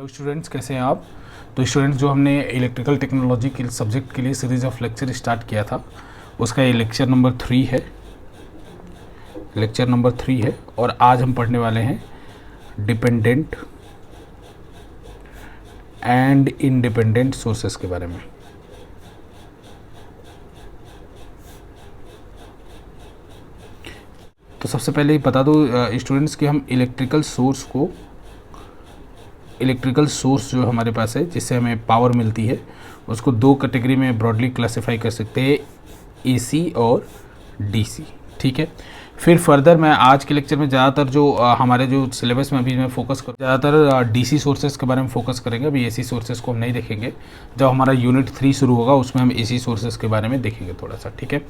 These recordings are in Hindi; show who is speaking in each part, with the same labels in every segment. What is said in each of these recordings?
Speaker 1: स्टूडेंट्स कैसे हैं आप। तो स्टूडेंट्स जो हमने इलेक्ट्रिकल टेक्नोलॉजी के सब्जेक्ट के लिए सीरीज़ ऑफ लेक्चर स्टार्ट किया था उसका ये लेक्चर नंबर 3 है और आज हम पढ़ने वाले हैं डिपेंडेंट एंड इंडिपेंडेंट सोर्सेस के बारे में। तो सबसे पहले बता दो स्टूडेंट्स कि हम इलेक्ट्रिकल सोर्स जो हमारे पास है जिससे हमें पावर मिलती है उसको दो कैटेगरी में ब्रॉडली क्लासिफाई कर सकते हैं, एसी और डीसी। ठीक है। फिर फर्दर मैं आज के लेक्चर में ज़्यादातर जो हमारे जो सिलेबस में अभी मैं फोकस कर ज़्यादातर डीसी सोर्सेज के बारे में फोकस करेंगे। अभी एसी सोर्सेज को हम नहीं देखेंगे। जब हमारा यूनिट 3 शुरू होगा उसमें हम एसी सोर्सेज के बारे में देखेंगे थोड़ा सा। ठीक है।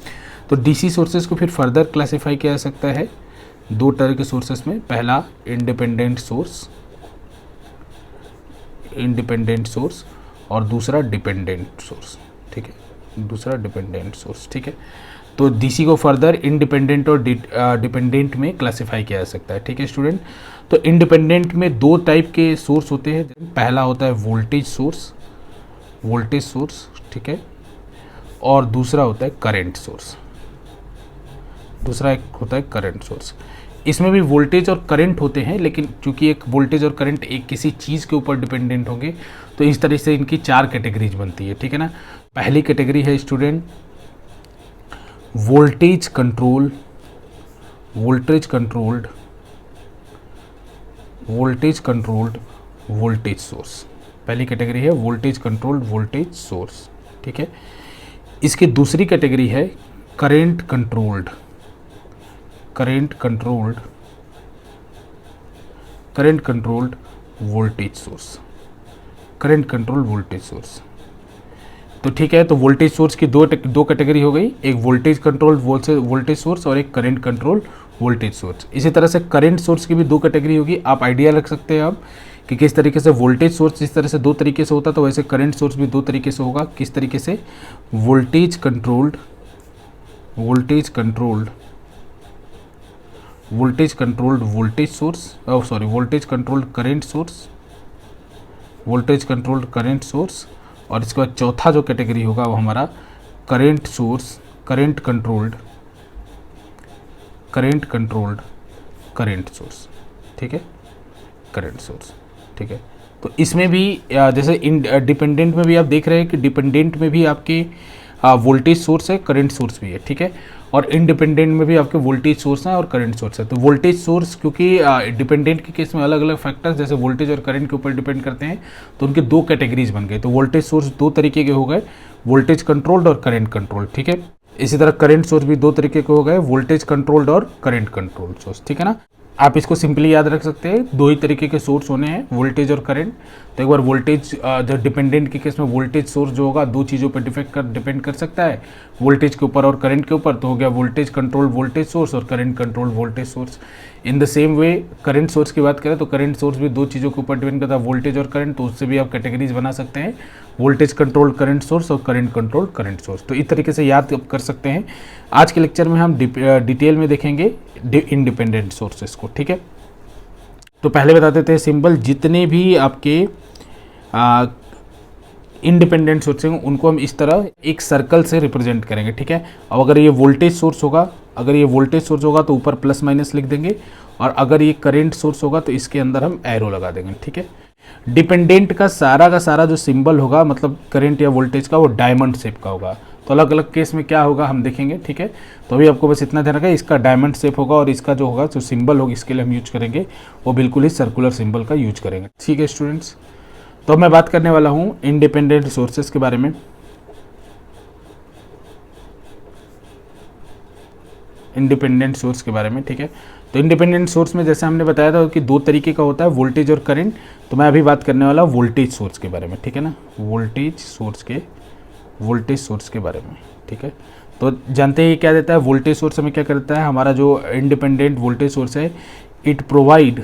Speaker 1: तो डीसी सोर्सेज को फिर फर्दर क्लासीफाई किया जा सकता है दो तरह के सोर्सेज में। पहला इंडिपेंडेंट सोर्स और दूसरा डिपेंडेंट सोर्स। ठीक है, दूसरा डिपेंडेंट सोर्स। ठीक है। तो डीसी को फर्दर इंडिपेंडेंट और डिपेंडेंट में क्लासिफाई किया जा सकता है। ठीक है स्टूडेंट। तो इंडिपेंडेंट में दो टाइप के सोर्स होते हैं। पहला होता है वोल्टेज सोर्स। ठीक है। और दूसरा होता है करंट सोर्स। इसमें भी वोल्टेज और करंट होते हैं, लेकिन चूंकि एक वोल्टेज और करंट एक किसी चीज़ के ऊपर डिपेंडेंट होंगे तो इस तरह से इनकी 4 कैटेगरीज बनती है। ठीक है ना। पहली कैटेगरी है student voltage controlled voltage source. पहली कैटेगरी है वोल्टेज कंट्रोल्ड वोल्टेज सोर्स। ठीक है। इसकी दूसरी कैटेगरी है करंट कंट्रोल्ड वोल्टेज सोर्स। तो ठीक है। तो वोल्टेज सोर्स की दो कैटेगरी हो गई, एक वोल्टेज कंट्रोल्ड वोल्टेज सोर्स और एक करंट कंट्रोल्ड वोल्टेज सोर्स। इसी तरह से करंट सोर्स की भी दो कैटेगरी होगी। आप आइडिया रख सकते हैं आप कि किस तरीके से वोल्टेज सोर्स जिस तरह से दो तरीके से होता है तो वैसे करंट सोर्स भी दो तरीके से होगा। किस तरीके से? Voltage controlled voltage controlled current source. और इसके बाद चौथा जो कैटेगरी होगा वो हमारा करंट कंट्रोल्ड करंट सोर्स। ठीक है, करंट सोर्स। ठीक है। तो इसमें भी जैसे डिपेंडेंट में भी आप देख रहे हैं कि डिपेंडेंट में भी आपके वोल्टेज सोर्स है, करंट सोर्स भी है। ठीक है। और इंडिपेंडेंट में भी आपके वोल्टेज सोर्स है और करंट सोर्स है। तो वोल्टेज सोर्स क्योंकि डिपेंडेंट के केस में अलग अलग फैक्टर्स जैसे वोल्टेज और करंट के ऊपर डिपेंड करते हैं तो उनके दो कैटेगरीज बन गए। तो वोल्टेज सोर्स दो तरीके के हो गए, वोल्टेज कंट्रोल्ड और करंट कंट्रोल्ड। ठीक है। इसी तरह करंट सोर्स भी दो तरीके के हो गए, वोल्टेज कंट्रोल्ड और करंट कंट्रोल्ड सोर्स। ठीक है ना। आप इसको सिंपली याद रख सकते हैं, दो ही तरीके के सोर्स होने हैं, वोल्टेज और करंट। तो एक बार वोल्टेज जो डिपेंडेंट के केस में वोल्टेज सोर्स जो होगा दो चीज़ों पर डिपेंड कर सकता है, वोल्टेज के ऊपर और करंट के ऊपर। तो हो गया वोल्टेज कंट्रोल वोल्टेज सोर्स और current control voltage source. In the same way current source की बात करें तो करंट सोर्स भी दो चीज़ों के ऊपर डिपेंड करता है, वोल्टेज और करंट। तो उससे भी आप कैटेगरीज बना सकते हैं, वोल्टेज कंट्रोल करंट सोर्स और करंट कंट्रोल करंट सोर्स। तो इस तरीके से याद कर सकते हैं। आज के लेक्चर में हम डिटेल में देखेंगे इंडिपेंडेंट सोर्सेस को। ठीक है। तो पहले बता देते हैं सिंबल, जितने भी आपके इंडिपेंडेंट सोर्स हैं उनको हम इस तरह एक सर्कल से रिप्रेजेंट करेंगे। ठीक है। अब अगर ये वोल्टेज सोर्स होगा तो ऊपर प्लस माइनस लिख देंगे, और अगर ये करंट सोर्स होगा तो इसके अंदर हम एरो लगा देंगे। ठीक है। डिपेंडेंट का सारा जो सिंबल होगा मतलब करंट या वोल्टेज का वो डायमंड शेप का होगा। तो अलग अलग केस में क्या होगा हम देखेंगे। ठीक है। तो अभी आपको बस इतना ध्यान रखना, इसका डायमंड शेप होगा और इसका जो होगा जो सिंबल होगा इसके लिए हम यूज करेंगे वो बिल्कुल ही सर्कुलर सिंबल का यूज करेंगे। ठीक है स्टूडेंट्स। तो मैं बात करने वाला हूँ इंडिपेंडेंट सोर्सेस के बारे में। ठीक है। तो इंडिपेंडेंट सोर्स में जैसे हमने बताया था कि दो तरीके का होता है, वोल्टेज और करंट। तो मैं अभी बात करने वाला वोल्टेज सोर्स के बारे में। ठीक है ना, वोल्टेज सोर्स के बारे में। ठीक है। तो जानते हैं क्या देता है वोल्टेज सोर्स, हमें क्या करता है, हमारा जो इंडिपेंडेंट वोल्टेज सोर्स है it provide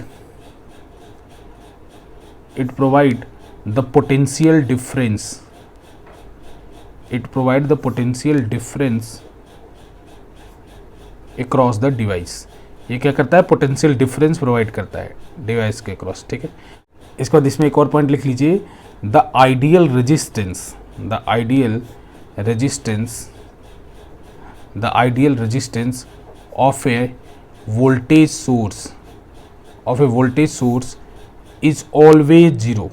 Speaker 1: the potential difference across the device. ये क्या करता है, पोटेंशियल डिफरेंस प्रोवाइड करता है डिवाइस के अक्रॉस। ठीक है। इसके बाद इसमें एक और पॉइंट लिख लीजिए, the ideal resistance of A voltage source is always zero.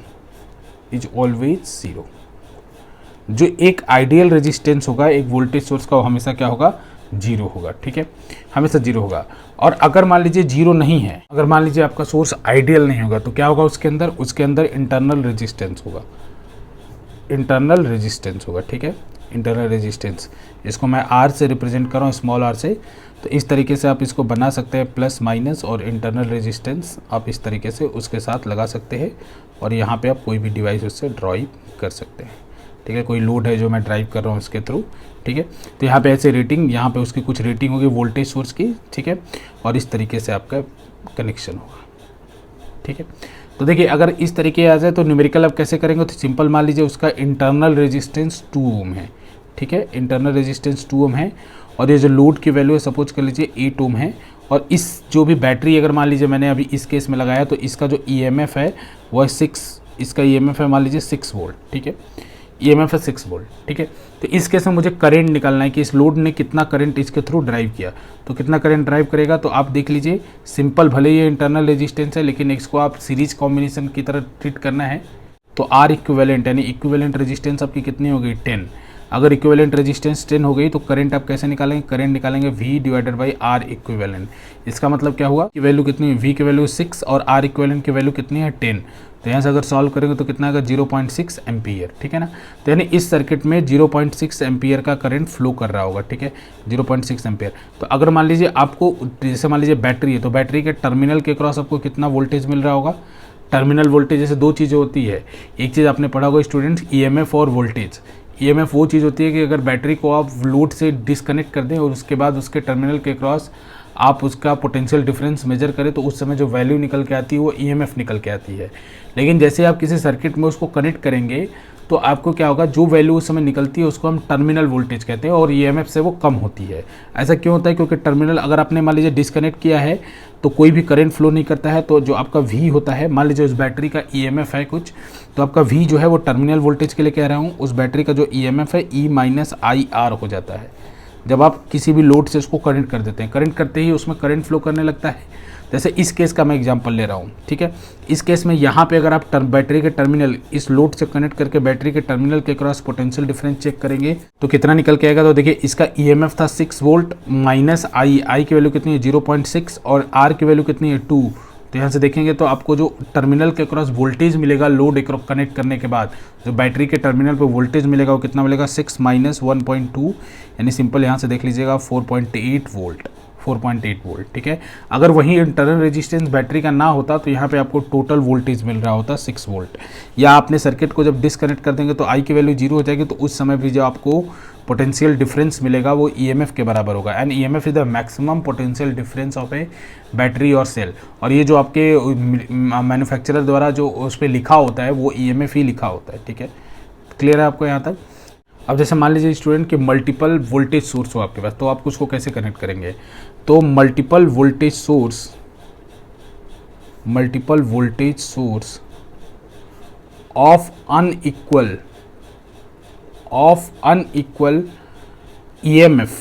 Speaker 1: जो एक आइडियल रेजिस्टेंस होगा एक वोल्टेज सोर्स का, वो हमेशा क्या होगा, जीरो होगा। ठीक है, हमेशा जीरो होगा। और अगर मान लीजिए जीरो नहीं है, अगर मान लीजिए आपका सोर्स आइडियल नहीं होगा, तो क्या होगा उसके अंदर इंटरनल रेजिस्टेंस होगा, ठीक है, इंटरनल रेजिस्टेंस। इसको मैं आर से रिप्रेजेंट कर रहा हूँ, स्मॉल आर से। तो इस तरीके से आप इसको बना सकते हैं, प्लस माइनस और इंटरनल रेजिस्टेंस आप इस तरीके से उसके साथ लगा सकते हैं। और यहाँ पे आप कोई भी डिवाइस उससे ड्राइव कर सकते हैं। ठीक है, कोई लोड है जो मैं ड्राइव कर रहा हूँ इसके थ्रू। ठीक है, तो यहाँ पे ऐसे रेटिंग, यहाँ पे उसकी कुछ रेटिंग होगी वोल्टेज सोर्स की। ठीक है, और इस तरीके से आपका कनेक्शन होगा। ठीक है, तो देखिए अगर इस तरीके आ जाए तो न्यूमेरिकल आप कैसे करेंगे, तो सिंपल मान लीजिए उसका इंटरनल रेजिस्टेंस 2 ओम है। ठीक है, इंटरनल रेजिस्टेंस 2 ओम है, और ये जो लोड की वैल्यू है सपोज कर लीजिए 8 ओम है। और इस जो भी बैटरी अगर मान लीजिए मैंने अभी इस केस में लगाया, तो इसका जो EMF है वो 6, इसका EMF है मान लीजिए 6 वोल्ट। ठीक है, EMF है 6 वोल्ट। ठीक है, तो इस केस में मुझे करंट निकालना है कि इस लोड ने कितना करंट इसके थ्रू ड्राइव किया। तो कितना करंट ड्राइव करेगा, तो आप देख लीजिए सिंपल, भले ये इंटरनल रेजिस्टेंस है लेकिन इसको आप सीरीज कॉम्बिनेशन की तरह ट्रीट करना है। तो R इक्विवेलेंट यानी इक्विवेलेंट रेजिस्टेंस आपकी कितनी हो गई, 10। अगर इक्विवेलेंट रेजिस्टेंस 10 हो गई तो करंट आप कैसे निकालेंगे, करंट निकालेंगे V/R इक्विवेलेंट। इसका मतलब क्या हुआ कि वैल्यू कितनी है, V की वैल्यू 6 और R इक्विवेलेंट की वैल्यू कितनी है, 10। तो यहाँ से अगर सॉल्व करेंगे तो कितना आएगा, 0.6 एम्पियर। ठीक है ना, तो यानी इस सर्किट में 0.6 एम्पियर का करंट फ्लो कर रहा होगा। ठीक है, 0.6 एम्पियर। तो अगर मान लीजिए आपको, जैसे मान लीजिए बैटरी है, तो बैटरी के टर्मिनल के क्रॉस आपको कितना वोल्टेज मिल रहा होगा। टर्मिनल वोल्टेज जैसे दो चीज़ें होती है, एक चीज़ आपने पढ़ा होगा स्टूडेंट्स, EMF और वोल्टेज। EMF वो चीज़ होती है कि अगर बैटरी को आप लोड से डिस्कनेक्ट कर दें और उसके बाद उसके टर्मिनल के क्रॉस आप उसका पोटेंशियल डिफरेंस मेजर करें, तो उस समय जो वैल्यू निकल के आती है वो EMF निकल के आती है। लेकिन जैसे आप किसी सर्किट में उसको कनेक्ट करेंगे तो आपको क्या होगा, जो वैल्यू उस समय निकलती है उसको हम टर्मिनल वोल्टेज कहते हैं, और EMF से वो कम होती है। ऐसा क्यों होता है, क्योंकि टर्मिनल अगर आपने मान लीजिए डिस्कनेक्ट किया है तो कोई भी करंट फ्लो नहीं करता है। तो जो आपका V होता है, मान लीजिए उस बैटरी का EMF है कुछ, तो आपका V जो है वो टर्मिनल वोल्टेज के लिए कह रहा हूँ, उस बैटरी का जो EMF है E-IR हो जाता है। जब आप किसी भी लोड से उसको करंट कर देते हैं, करंट करते ही उसमें करंट फ्लो करने लगता है। जैसे इस केस का मैं एग्जांपल ले रहा हूँ। ठीक है, इस केस में यहाँ पे अगर आप बैटरी के टर्मिनल इस लोड से कनेक्ट करके बैटरी के टर्मिनल के क्रॉस पोटेंशियल डिफरेंस चेक करेंगे तो कितना निकल के आएगा। तो देखिए इसका EMF था 6 वोल्ट माइनस I की वैल्यू कितनी है 0.6 और R की वैल्यू कितनी है 2। तो यहाँ से देखेंगे तो आपको जो टर्मिनल के क्रॉस वोल्टेज मिलेगा लोड कनेक्ट करने के बाद, जो बैटरी के टर्मिनल पे वोल्टेज मिलेगा वो कितना मिलेगा, 6 माइनस 1.2, यानी सिंपल यहाँ से देख लीजिएगा 4.8 वोल्ट। ठीक है, अगर वही इंटरनल रेजिस्टेंस बैटरी का ना होता तो यहाँ पे आपको टोटल वोल्टेज मिल रहा होता 6 वोल्ट। या आपने सर्किट को जब डिसकनेक्ट कर देंगे तो I की वैल्यू 0 हो जाएगी, तो उस समय भी जो आपको पोटेंशियल डिफरेंस मिलेगा वो EMF के बराबर होगा। And EMF is the maximum potential difference of A battery और सेल। और ये जो आपके मैन्युफैक्चरर द्वारा जो उस पर लिखा होता है वो EMF ही लिखा होता है। ठीक है, क्लियर है आपको यहाँ तक। अब जैसे मान लीजिए स्टूडेंट कि मल्टीपल वोल्टेज सोर्स हो आपके पास, तो आप उसको कैसे कनेक्ट करेंगे। तो multiple voltage source of unequal EMF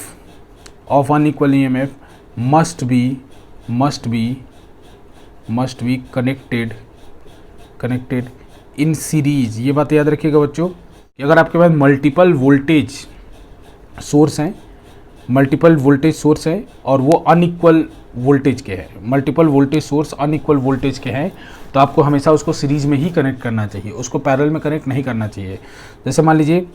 Speaker 1: must be connected in series। ये बात याद रखिएगा बच्चों कि अगर आपके पास मल्टीपल वोल्टेज सोर्स हैं और वो अनइक्वल वोल्टेज के हैं, multiple voltage source unequal voltage के हैं, तो आपको हमेशा उसको सीरीज में ही कनेक्ट करना चाहिए, उसको पैरेलल में कनेक्ट नहीं करना चाहिए। जैसे मान लीजिए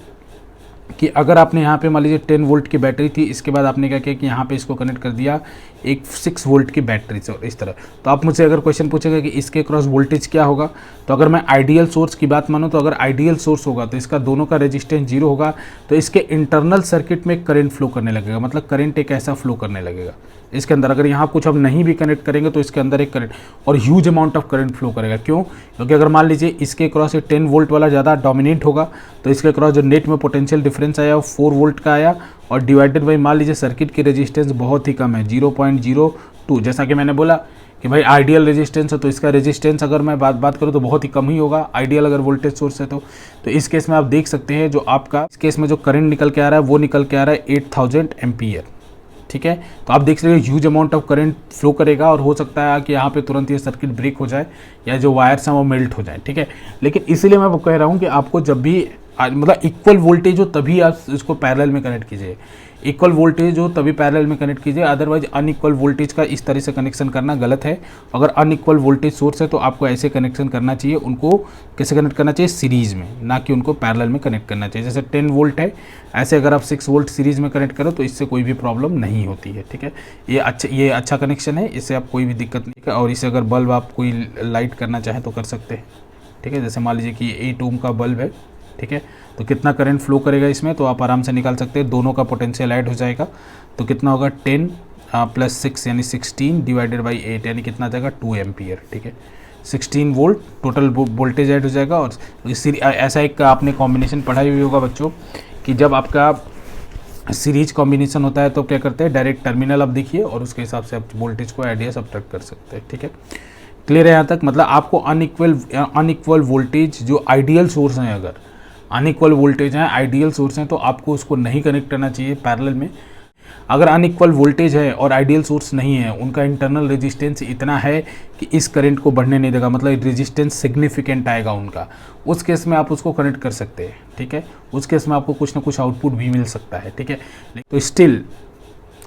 Speaker 1: कि अगर आपने यहाँ पे मान लीजिए 10 वोल्ट की बैटरी थी, इसके बाद आपने क्या किया कि यहाँ पे इसको कनेक्ट कर दिया एक 6 वोल्ट की बैटरी से इस तरह। तो आप मुझसे अगर क्वेश्चन पूछेगा कि इसके क्रॉस वोल्टेज क्या होगा, तो अगर मैं आइडियल सोर्स की बात मानूँ तो अगर आइडियल सोर्स होगा तो इसका दोनों का रेजिस्टेंस 0 होगा, तो इसके इंटरनल सर्किट में करंट फ्लो करने लगेगा, मतलब करंट एक ऐसा फ्लो करने लगेगा इसके अंदर। अगर यहाँ कुछ हम नहीं भी कनेक्ट करेंगे तो इसके अंदर एक करंट और huge amount of current flow करेगा। क्यों? क्योंकि अगर मान लीजिए इसके क्रॉस 10 वोल्ट वाला ज़्यादा डोमिनेट होगा तो इसके क्रॉस जो नेट में पोटेंशियल डिफरेंस आया वो 4 वोल्ट का आया, और डिवाइडेड बाई मान लीजिए सर्किट की रेजिस्टेंस बहुत ही कम है 0.02। जैसा कि मैंने बोला कि भाई आइडियल रेजिस्टेंस है तो इसका रेजिस्टेंस अगर मैं बात करूँ तो बहुत ही कम ही होगा, आइडियल अगर वोल्टेज सोर्स है तो इस केस में आप देख सकते हैं जो आपका इस केस में जो करंट निकल के आ रहा है वो निकल के आ रहा है 8000 एम्पियर। ठीक है, तो आप देख सकते हैं huge amount of current flow करेगा और हो सकता है कि यहाँ पे तुरंत ये सर्किट ब्रेक हो जाए या जो वायर्स हैं वो मेल्ट हो जाए। ठीक है, लेकिन इसीलिए मैं कह रहा हूँ कि आपको जब भी मतलब इक्वल वोल्टेज हो तभी आप इसको पैरेलल में कनेक्ट कीजिए, इक्वल वोल्टेज हो तभी पैरेलल में कनेक्ट कीजिए, अदरवाइज अनइक्वल वोल्टेज का इस तरह से कनेक्शन करना गलत है। अगर अनइक्वल वोल्टेज सोर्स है तो आपको ऐसे कनेक्शन करना चाहिए, उनको कैसे कनेक्ट करना चाहिए, सीरीज़ में, ना कि उनको पैरेलल में कनेक्ट करना चाहिए। जैसे 10 वोल्ट है, ऐसे अगर आप 6 वोल्ट सीरीज़ में कनेक्ट करो तो इससे कोई भी प्रॉब्लम नहीं होती है। ठीक है, ये अच्छा कनेक्शन है, इससे आप कोई भी दिक्कत नहीं है। और इसे अगर बल्ब आप कोई लाइट करना चाहें तो कर सकते हैं। ठीक है, जैसे मान लीजिए कि 8 ओम का बल्ब है, ठीक है, तो कितना करंट फ्लो करेगा इसमें तो आप आराम से निकाल सकते हैं, दोनों का पोटेंशियल ऐड हो जाएगा तो कितना होगा 10 + 6 यानी 16 डिवाइडेड बाई 8 यानी कितना आ जाएगा 2 एम्पियर। ठीक है, 16 वोल्ट टोटल वोल्टेज ऐड हो जाएगा। और ऐसा एक आपने कॉम्बिनेशन पढ़ाई हुई होगा बच्चों कि जब आपका सीरीज कॉम्बिनेशन होता है तो क्या करते हैं, डायरेक्ट टर्मिनल आप देखिए और उसके हिसाब से आप वोल्टेज को ऐड या सब्ट्रैक्ट कर सकते हैं। ठीक है, क्लियर है यहाँ तक? मतलब आपको अनइक्वल वोल्टेज जो आइडियल सोर्स हैं, अगर अनइक्वल वोल्टेज हैं आइडियल सोर्स हैं तो आपको उसको नहीं कनेक्ट करना चाहिए पैरेलल में। अगर अनइक्वल वोल्टेज है और आइडियल सोर्स नहीं है, उनका इंटरनल रेजिस्टेंस इतना है कि इस करंट को बढ़ने नहीं देगा, मतलब रेजिस्टेंस सिग्निफिकेंट आएगा उनका, उस केस में आप उसको कनेक्ट कर सकते हैं। ठीक है, उस केस में आपको कुछ ना कुछ आउटपुट भी मिल सकता है। ठीक है, तो स्टिल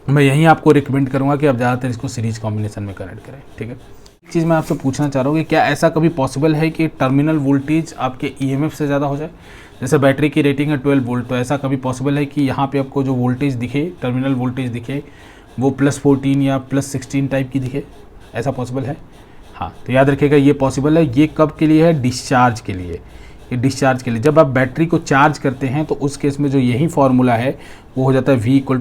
Speaker 1: मैं यहीं आपको रिकमेंड करूँगा कि आप ज़्यादातर इसको सीरीज कॉम्बिनेशन में कनेक्ट करें। ठीक है, एक चीज़ मैं आपसे पूछना चाह रहा हूँ कि क्या ऐसा कभी पॉसिबल है कि टर्मिनल वोल्टेज आपके ईएमएफ से ज़्यादा हो जाए? जैसे बैटरी की रेटिंग है 12 वोल्ट, तो ऐसा कभी पॉसिबल है कि यहाँ पे आपको जो वोल्टेज दिखे, टर्मिनल वोल्टेज दिखे, वो +14 या +16 टाइप की दिखे? ऐसा पॉसिबल है? हाँ, तो याद रखिएगा ये पॉसिबल है। ये कब के लिए है? डिस्चार्ज के लिए। ये डिस्चार्ज के लिए जब आप बैटरी को चार्ज करते हैं तो उस केस में जो यही फार्मूला है वो हो जाता है V =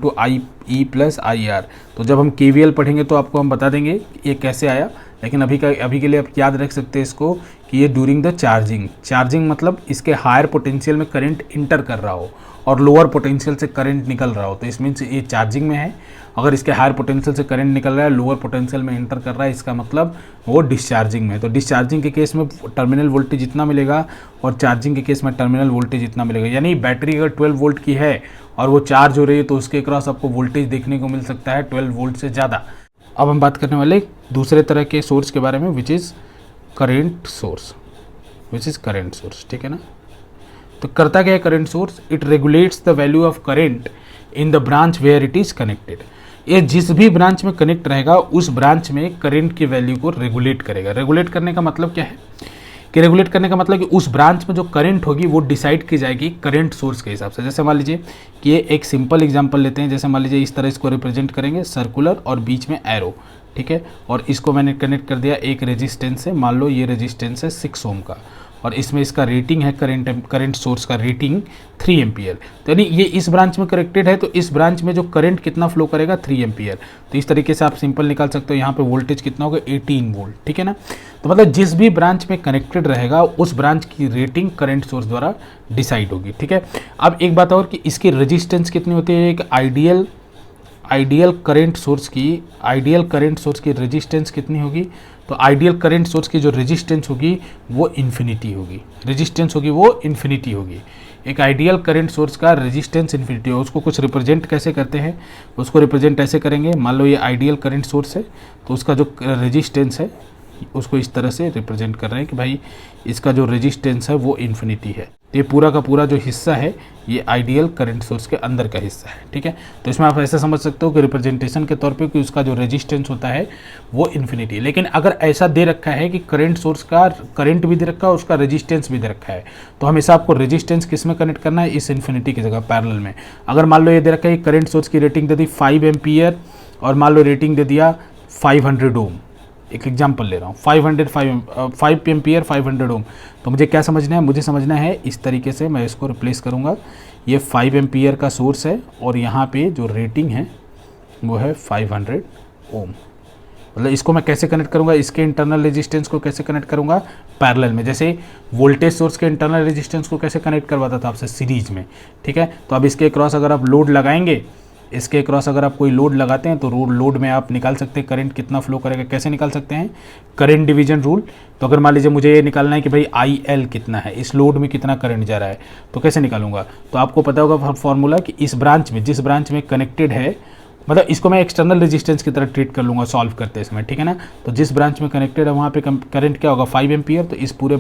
Speaker 1: IE + IR। तो जब हम KVL पढ़ेंगे तो आपको हम बता देंगे ये कैसे आया, लेकिन अभी के लिए आप याद रख सकते हैं इसको कि ये ड्यूरिंग द चार्जिंग मतलब इसके हायर पोटेंशियल में करंट इंटर कर रहा हो और लोअर पोटेंशियल से करंट निकल रहा हो, तो इसमें ये चार्जिंग में है। अगर इसके हायर पोटेंशियल से करंट निकल रहा है, लोअर पोटेंशियल में इंटर कर रहा है, इसका मतलब वो डिस्चार्जिंग में है। तो डिस्चार्जिंग के केस में टर्मिनल वोल्टेज इतना मिलेगा और चार्जिंग के केस में टर्मिनल वोल्टेज इतना मिलेगा। यानी बैटरी अगर 12 वोल्ट की है और वो चार्ज हो रही है तो उसके क्रॉस आपको वोल्टेज देखने को मिल सकता है 12 वोल्ट से ज़्यादा। अब हम बात करने वाले दूसरे तरह के सोर्स के बारे में, विच इज़ करेंट सोर्स। ठीक है ना? तो करता क्या है current source? It regulates the value of current in the branch where it is connected. ये जिस भी ब्रांच में कनेक्ट रहेगा उस ब्रांच में करंट की वैल्यू को रेगुलेट करेगा। रेगुलेट करने का मतलब क्या है कि रेगुलेट करने का मतलब कि उस ब्रांच में जो करंट होगी वो डिसाइड की जाएगी करंट सोर्स के हिसाब से। जैसे मान लीजिए कि ये एक सिंपल एग्जांपल लेते हैं, जैसे मान लीजिए इस तरह इसको रिप्रेजेंट करेंगे, सर्कुलर और बीच में एरो। ठीक है, और इसको मैंने कनेक्ट कर दिया एक रेजिस्टेंस से, मान लो ये रेजिस्टेंस है 6 ओम का और इसमें इसका रेटिंग है करंट सोर्स का रेटिंग 3 एम्पियर। तो यानी ये इस ब्रांच में कनेक्टेड है तो इस ब्रांच में जो करंट कितना फ्लो करेगा 3 एम्पियर। तो इस तरीके से आप सिंपल निकाल सकते हो, यहाँ पे वोल्टेज कितना होगा 18 वोल्ट। ठीक है ना? तो मतलब जिस भी ब्रांच में कनेक्टेड रहेगा उस ब्रांच की रेटिंग करंट सोर्स द्वारा डिसाइड होगी। ठीक है, अब एक बात और कि इसकी रेजिस्टेंस कितनी होती है? एक आइडियल करंट सोर्स की रेजिस्टेंस कितनी होगी? तो आइडियल करंट सोर्स की जो रेजिस्टेंस होगी वो इन्फिनिटी होगी। एक आइडियल करंट सोर्स का रेजिस्टेंस इन्फिनिटी हो। उसको कुछ रिप्रेजेंट कैसे करते हैं? उसको रिप्रेजेंट ऐसे करेंगे, मान लो ये आइडियल करंट सोर्स है तो उसका जो रेजिस्टेंस है उसको इस तरह से रिप्रेजेंट कर रहे हैं कि भाई इसका जो रेजिस्टेंस है वो इन्फिनिटी है। तो ये पूरा का पूरा जो हिस्सा है ये आइडियल करंट सोर्स के अंदर का हिस्सा है। ठीक है, तो इसमें आप ऐसा समझ सकते हो कि रिप्रेजेंटेशन के तौर पे कि उसका जो रेजिस्टेंस होता है वो इन्फिनिटी है। लेकिन अगर ऐसा दे रखा है कि करंट सोर्स का करंट भी दे रखा है, उसका रेजिस्टेंस भी दे रखा है, तो हमेशा आपको रेजिस्टेंस किस में कनेक्ट करना है? इस इन्फिनिटी की जगह पैरेलल में। अगर मान लो ये दे रखा है करंट सोर्स की रेटिंग दे दी 5 एम्पियर और मान लो रेटिंग दे दिया 500 ओम, एक एग्जांपल ले रहा हूँ, 5 एम्पियर 500 ओम। तो मुझे क्या समझना है? मुझे समझना है इस तरीके से, मैं इसको रिप्लेस करूँगा। ये 5 एम्पियर का सोर्स है और यहाँ पे जो रेटिंग है वो है 500 ओम। मतलब इसको मैं कैसे कनेक्ट करूँगा? इसके इंटरनल रेजिस्टेंस को कैसे कनेक्ट करूँगा? पैरेलल में। जैसे वोल्टेज सोर्स के इंटरनल रेजिस्टेंस को कैसे कनेक्ट करवाता था आपसे? सीरीज में। ठीक है, तो अब इसके क्रॉस अगर आप लोड लगाएंगे इसके क्रॉस अगर आप कोई लोड लगाते हैं तो लोड में आप निकाल सकते हैं करंट कितना फ्लो करेगा। कैसे निकाल सकते हैं? Current division rule. तो अगर मान लीजिए मुझे ये निकालना है कि भाई IL कितना है, इस लोड में कितना करंट जा रहा है, तो कैसे निकालूंगा? तो आपको पता होगा फॉर्मूला कि इस ब्रांच में, जिस ब्रांच में कनेक्टेड है, मतलब इसको मैं एक्सटर्नल रेजिस्टेंस की तरह ट्रीट कर लूँगा सॉल्व करते समय, ठीक है ना। तो जिस ब्रांच में कनेक्टेड है वहाँ पे करंट क्या होगा? 5 एम्पियर। तो इस पूरे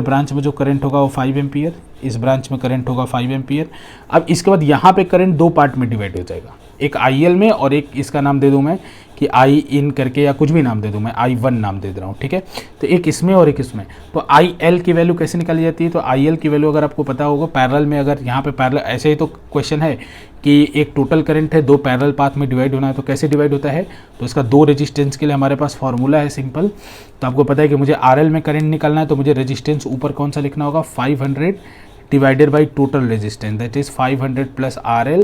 Speaker 1: ब्रांच में जो करंट होगा वो 5 एम्पियर, इस ब्रांच में करंट होगा 5 एम्पियर। अब इसके बाद यहाँ पे करंट दो पार्ट में डिवाइड हो जाएगा, एक IL में और एक इसका नाम दे दूँ मैं कि I इन करके, या कुछ भी नाम दे दूँ मैं, I1 नाम दे रहा हूँ, ठीक है। तो एक इसमें और एक इसमें। तो IL की वैल्यू कैसे निकाली जाती है? तो IL की वैल्यू अगर आपको पता होगा पैरेलल में, अगर यहाँ पे पैरेलल, ऐसे ही तो क्वेश्चन है कि एक टोटल करंट है, दो पैरेलल पाथ में डिवाइड होना है, तो कैसे डिवाइड होता है? तो इसका दो रेजिस्टेंस के लिए हमारे पास फॉर्मूला है सिंपल। तो आपको पता है कि मुझे RL में करंट निकालना है, तो मुझे रेजिस्टेंस ऊपर कौन सा लिखना होगा? 500 divided by total resistance, that is 500 plus RL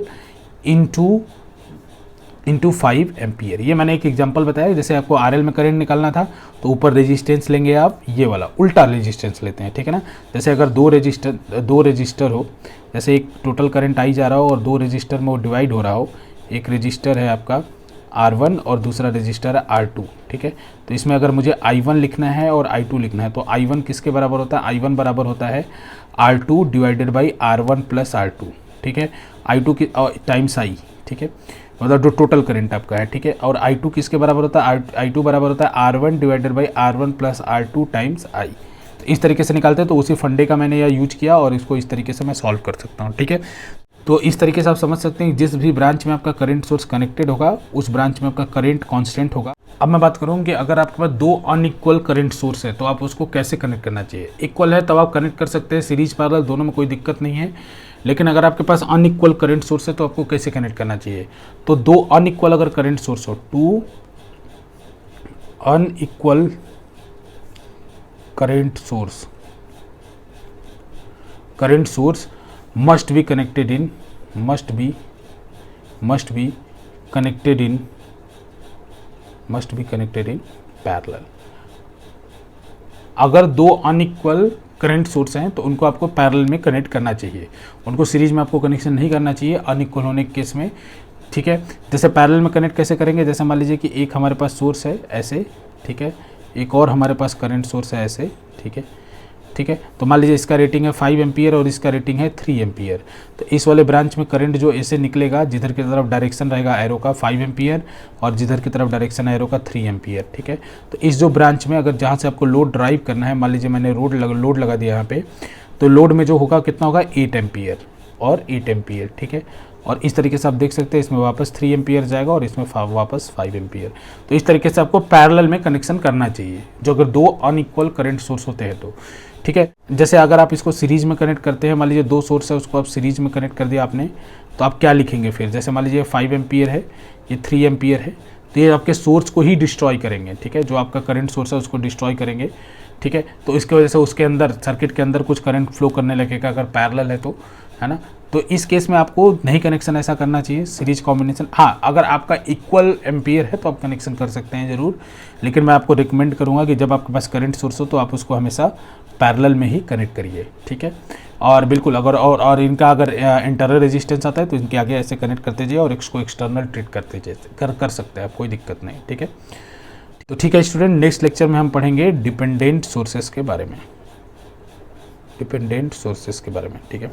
Speaker 1: into 5 ampere. ये मैंने एक एग्जांपल बताया, जैसे आपको RL में करंट निकालना था तो ऊपर रेजिस्टेंस लेंगे आप ये वाला, उल्टा रेजिस्टेंस लेते हैं, ठीक है ना। जैसे अगर दो रजिस्टर हो, जैसे एक टोटल करंट आई जा रहा हो और दो रजिस्टर में वो डिवाइड हो रहा हो, एक रजिस्टर है आपका R1 और दूसरा रजिस्टर है R2, ठीक है। तो इसमें अगर मुझे I1 लिखना है और I2 लिखना है, तो I1 किसके बराबर होता है? I1 बराबर होता है R2 divided by R1 plus R2, ठीक है। I2 की टाइम्स I, ठीक है, मतलब जो टोटल करंट आपका है, ठीक है। और I2 किसके बराबर होता है? I2 बराबर होता है R1 divided by R1 plus R2 times I। तो इस तरीके से निकालते हैं, तो उसी फंडे का मैंने यह यूज किया और इसको इस तरीके से मैं सॉल्व कर सकता हूँ, ठीक है। तो इस तरीके से आप समझ सकते हैं जिस भी ब्रांच में आपका करंट सोर्स कनेक्टेड होगा उस ब्रांच में आपका करंट कांस्टेंट होगा। अब मैं बात करूँ कि अगर आपके पास दो अनइक्वल करंट सोर्स है तो आप उसको कैसे कनेक्ट करना चाहिए। इक्वल है तब आप कनेक्ट कर सकते हैं, सीरीज पैरेलल दोनों में कोई दिक्कत नहीं है। लेकिन अगर आपके पास अनइक्वल करंट सोर्स है तो आपको कैसे कनेक्ट करना चाहिए? तो दो अनइक्वल अगर करंट सोर्स हो, two unequal current source must be connected in parallel। अगर दो अनइक्वल करंट सोर्स हैं तो उनको आपको पैरेलल में कनेक्ट करना चाहिए, उनको सीरीज में आपको कनेक्शन नहीं करना चाहिए अनइक्वल होने के केस में, ठीक है। जैसे पैरेलल में कनेक्ट कैसे करेंगे? जैसे मान लीजिए कि एक हमारे पास सोर्स है ऐसे, ठीक है, एक और हमारे पास करंट सोर्स है ऐसे, ठीक है, ठीक है। तो मान लीजिए इसका रेटिंग है 5 एम्पियर और इसका रेटिंग है 3 एम्पियर। तो इस वाले ब्रांच में करंट जो ऐसे निकलेगा, जिधर की तरफ डायरेक्शन रहेगा एरो का 5 एम्पियर और जिधर की तरफ डायरेक्शन एरो का 3 एम्पियर, ठीक है। तो इस जो ब्रांच में अगर जहाँ से आपको लोड ड्राइव करना है, मान लीजिए मैंने लोड लगा दिया यहाँ पे, तो लोड में जो होगा कितना होगा? 8 एम्पियर और 8 एम्पियर, ठीक है। और इस तरीके से आप देख सकते हैं इसमें वापस 3 एम्पियर जाएगा और इसमें वापस 5 एम्पियर। तो इस तरीके से आपको पैरेलल में कनेक्शन करना चाहिए जो अगर दो अनइक्वल करंट सोर्स होते हैं तो, ठीक है। जैसे अगर आप इसको सीरीज में कनेक्ट करते हैं, मान लीजिए दो सोर्स है उसको आप सीरीज में कनेक्ट कर दिया आपने, तो आप क्या लिखेंगे फिर? जैसे मान लीजिए 5 एम्पियर है, ये 3 एम्पियर है, तो ये आपके सोर्स को ही डिस्ट्रॉय करेंगे, ठीक है। जो आपका करंट सोर्स है उसको डिस्ट्रॉय करेंगे, ठीक है। तो इसकी वजह से उसके अंदर सर्किट के अंदर कुछ करंट फ्लो करने लगेगा अगर पैरेलल है तो, है ना। तो इस केस में आपको नहीं कनेक्शन ऐसा करना चाहिए, सीरीज कॉम्बिनेशन। हाँ, अगर आपका इक्वल एम्पियर है तो आप कनेक्शन कर सकते हैं ज़रूर, लेकिन मैं आपको रिकमेंड करूँगा कि जब आपके पास करंट सोर्स हो तो आप उसको हमेशा पैरेलल में ही कनेक्ट करिए, ठीक है। और बिल्कुल अगर और इनका अगर इंटरनल रेजिस्टेंस आता है तो इनके आगे ऐसे कनेक्ट करते जाइए और इसको एक्सटर्नल ट्रीट करते जाइए, कर सकते हैं आप, कोई दिक्कत नहीं, ठीक है। तो ठीक है स्टूडेंट, नेक्स्ट लेक्चर में हम पढ़ेंगे डिपेंडेंट सोर्सेस के बारे में, ठीक है।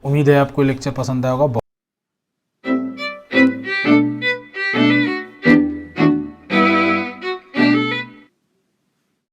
Speaker 1: उम्मीद है आपको लेक्चर पसंद आया होगा।